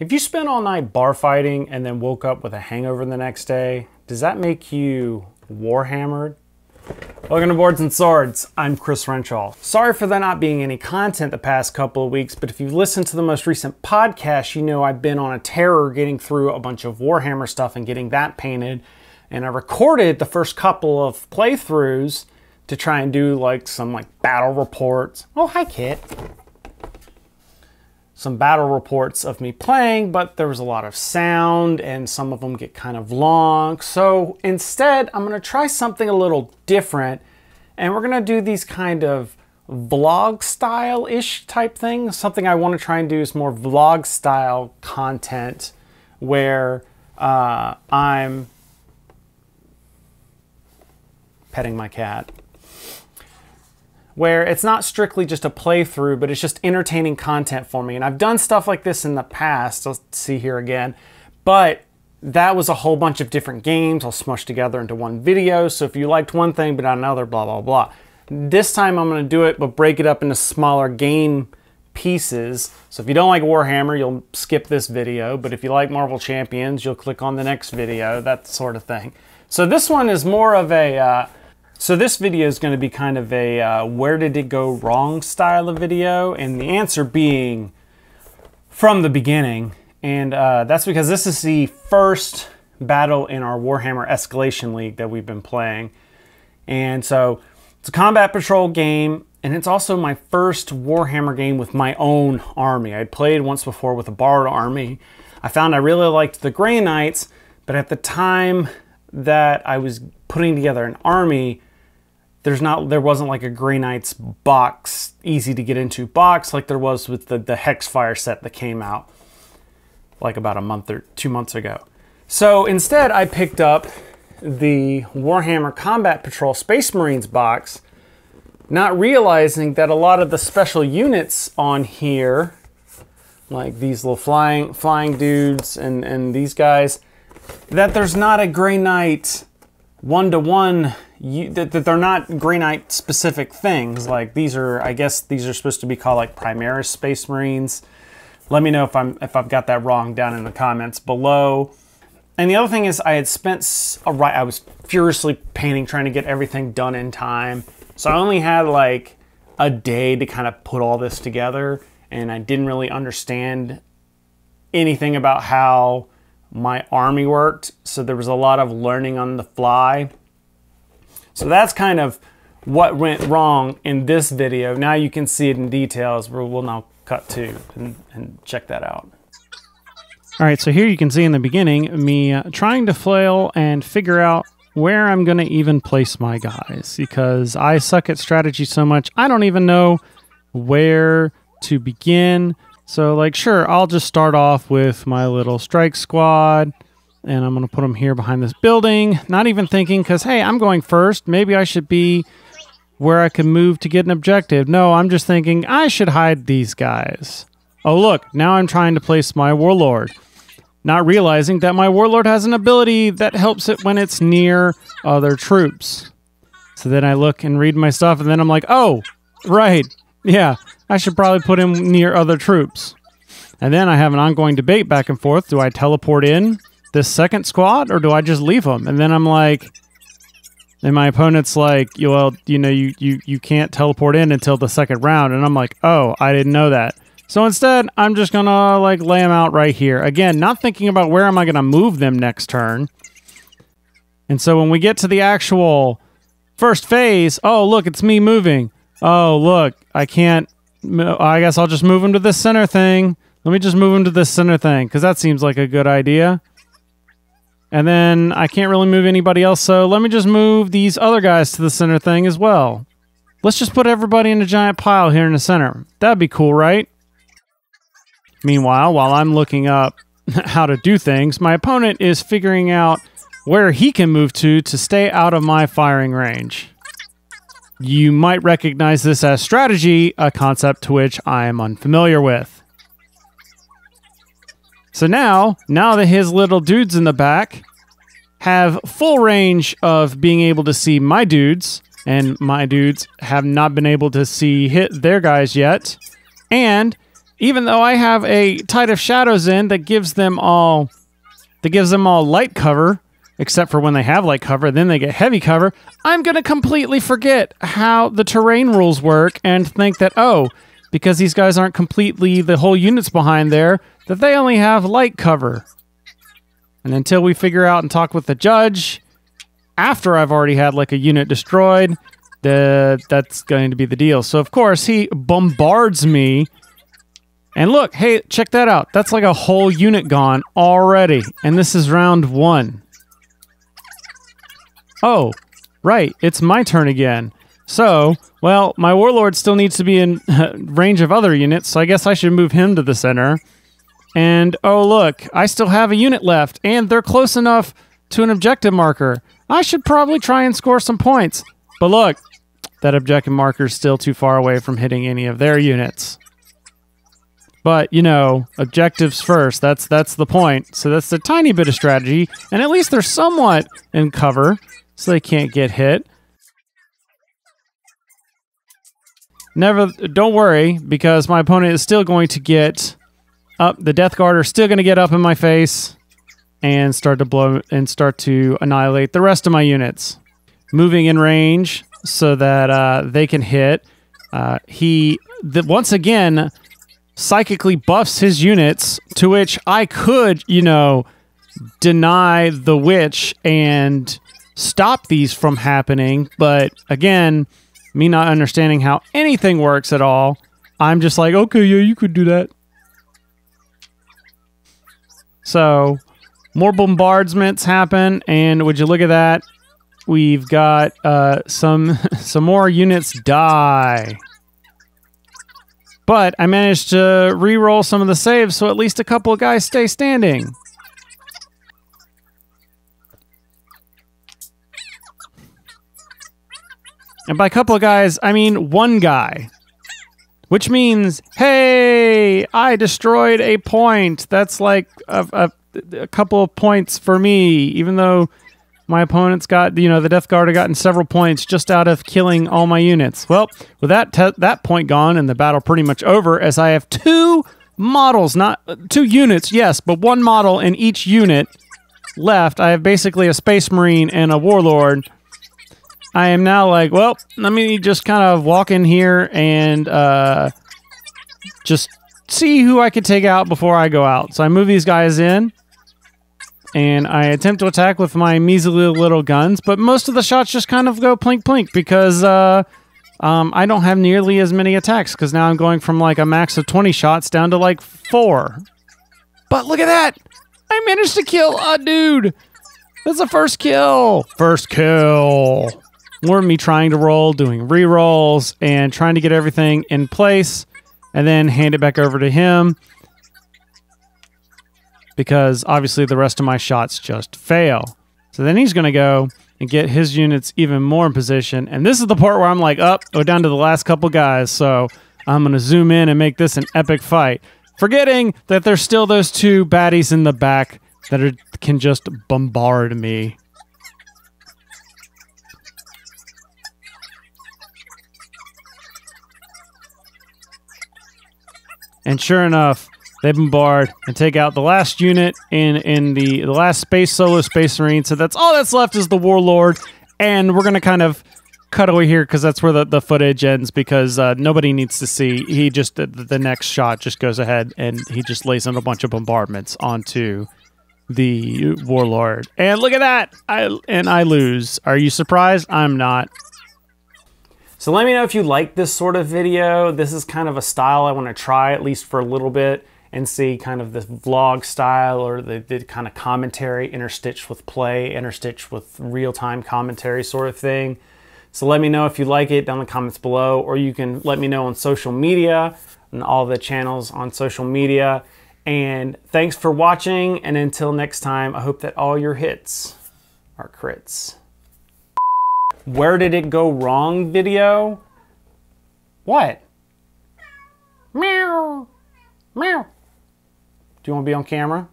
If you spent all night bar fighting and then woke up with a hangover the next day, does that make you Warhammered? Welcome to Boards and Swords. I'm Chris Renshaw. Sorry for there not being any content the past couple of weeks, but if you've listened to the most recent podcast, you know I've been on a terror getting through a bunch of Warhammer stuff and getting that painted. And I recorded the first couple of playthroughs to try and do some battle reports. Oh, hi, Kit. Some battle reports of me playing, but there was a lot of sound and some of them get kind of long. So instead, I'm going to try something a little different, and we're going to do these kind of vlog style-ish type things. Something I want to try and do is more vlog style content where I'm petting my cat. Where it's not strictly just a playthrough, but it's just entertaining content for me. And I've done stuff like this in the past, I'll see here again, but that was a whole bunch of different games all smushed together into one video. So if you liked one thing but not another, blah, blah, blah. This time I'm gonna do it, but break it up into smaller game pieces. So if you don't like Warhammer, you'll skip this video, but if you like Marvel Champions, you'll click on the next video, that sort of thing. So this one is more of a, so this video is going to be kind of a where did it go wrong style of video, and the answer being from the beginning. And that's because this is the first battle in our Warhammer Escalation League that we've been playing. And so it's a combat patrol game, and it's also my first Warhammer game with my own army. I'd played once before with a borrowed army. I found I really liked the Grey Knights, but at the time that I was putting together an army, there wasn't like a Grey Knights box, easy to get into box like there was with the Hexfire set that came out like about a month or 2 months ago. So instead I picked up the Warhammer Combat Patrol Space Marines box, not realizing that a lot of the special units on here, like these little flying dudes and these guys, that there's not a Grey Knight one-to-one, that they're not Grey Knight specific things. Like these are, I guess these are supposed to be called like Primaris Space Marines. Let me know if I've got that wrong down in the comments below. And the other thing is I was furiously painting, trying to get everything done in time. So I only had like a day to kind of put all this together, and I didn't really understand anything about how my army worked, so there was a lot of learning on the fly. So that's kind of what went wrong in this video. Now you can see it in details. We'll now cut to and check that out. All right, so here you can see in the beginning me trying to flail and figure out where I'm going to even place my guys, because I suck at strategy so much I don't even know where to begin. So like, sure, I'll just start off with my little strike squad, and I'm going to put them here behind this building. Not even thinking, because, hey, I'm going first. Maybe I should be where I can move to get an objective. No, I'm just thinking I should hide these guys. Oh, look, now I'm trying to place my warlord. Not realizing that my warlord has an ability that helps it when it's near other troops. So then I look and read my stuff, and then I'm like, oh, right, yeah, I should probably put him near other troops. And then I have an ongoing debate back and forth. Do I teleport in this second squad, or do I just leave them? And then I'm like, and my opponent's like, well, you know, you can't teleport in until the second round. And I'm like, oh, I didn't know that. So instead, I'm just gonna like lay them out right here. Again, not thinking about where am I gonna move them next turn. And so when we get to the actual first phase, oh, look, it's me moving. Oh, look, I can't, I guess I'll just move them to this center thing. Let me just move them to this center thing, because that seems like a good idea. And then I can't really move anybody else, so let me just move these other guys to the center thing as well. Let's just put everybody in a giant pile here in the center. That'd be cool, right? Meanwhile, while I'm looking up how to do things, my opponent is figuring out where he can move to stay out of my firing range. You might recognize this as strategy, a concept to which I am unfamiliar with. So now that his little dudes in the back have full range of being able to see my dudes, and my dudes have not been able to see their guys yet, and even though I have a Tide of Shadows in that gives them all light cover, except for when they have light cover, then they get heavy cover, I'm going to completely forget how the terrain rules work and think that, oh, because these guys aren't completely, the whole unit's behind there, that they only have light cover. And until we figure out and talk with the judge, after I've already had like a unit destroyed, that's going to be the deal. So of course he bombards me. And look, hey, check that out. That's like a whole unit gone already. And this is round 1. Oh, right. It's my turn again. So, well, my warlord still needs to be in range of other units, so I guess I should move him to the center. And, oh, look, I still have a unit left, and they're close enough to an objective marker. I should probably try and score some points. But look, that objective marker is still too far away from hitting any of their units. But, you know, objectives first, that's the point. So that's a tiny bit of strategy, and at least they're somewhat in cover, so they can't get hit. Don't worry, because my opponent is still going to get up. The Death Guard are still going to get up in my face and start to annihilate the rest of my units. Moving in range so that they can hit. Once again, psychically buffs his units, to which I could, you know, deny the witch and stop these from happening. But again, me not understanding how anything works at all, I'm just like, okay, yeah, you could do that. So, more bombardments happen, and would you look at that? We've got some more units die. But I managed to re-roll some of the saves, so at least a couple of guys stay standing. And by a couple of guys, I mean one guy. Which means, hey, I destroyed a point. That's like a couple of points for me, even though my opponent's got, you know, the Death Guard have gotten several points just out of killing all my units. Well, with that point gone and the battle pretty much over, as I have 2 models, not 2 units, yes, but 1 model in each unit left. I have basically a Space Marine and a Warlord. I am now like, well, let me just kind of walk in here and just see who I can take out before I go out. So I move these guys in, and I attempt to attack with my measly little guns, but most of the shots just kind of go plink plink because I don't have nearly as many attacks, because now I'm going from like a max of 20 shots down to like 4. But look at that! I managed to kill a dude! That's the first kill! First kill! More of me trying to roll, doing re-rolls, and trying to get everything in place, and then hand it back over to him, because obviously the rest of my shots just fail. So then he's going to go and get his units even more in position, and this is the part where I'm like, go down to the last couple guys, so I'm going to zoom in and make this an epic fight, forgetting that there's still those 2 baddies in the back that can just bombard me. And sure enough, they bombard and take out the last unit in the last solo Space Marine. So that's all that's left is the Warlord. And we're going to kind of cut away here because that's where the footage ends, because nobody needs to see. He just, the next shot just goes ahead and he just lays in a bunch of bombardments onto the Warlord. And look at that! I lose. Are you surprised? I'm not. So let me know if you like this sort of video. This is kind of a style I want to try, at least for a little bit, and see kind of this vlog style, or the kind of commentary interstitched with play, interstitched with real-time commentary sort of thing. So let me know if you like it down in the comments below, or you can let me know on social media, and all the channels on social media. And thanks for watching, and until next time, I hope that all your hits are crits. Where did it go wrong video? What? Meow. Meow. Do you want to be on camera?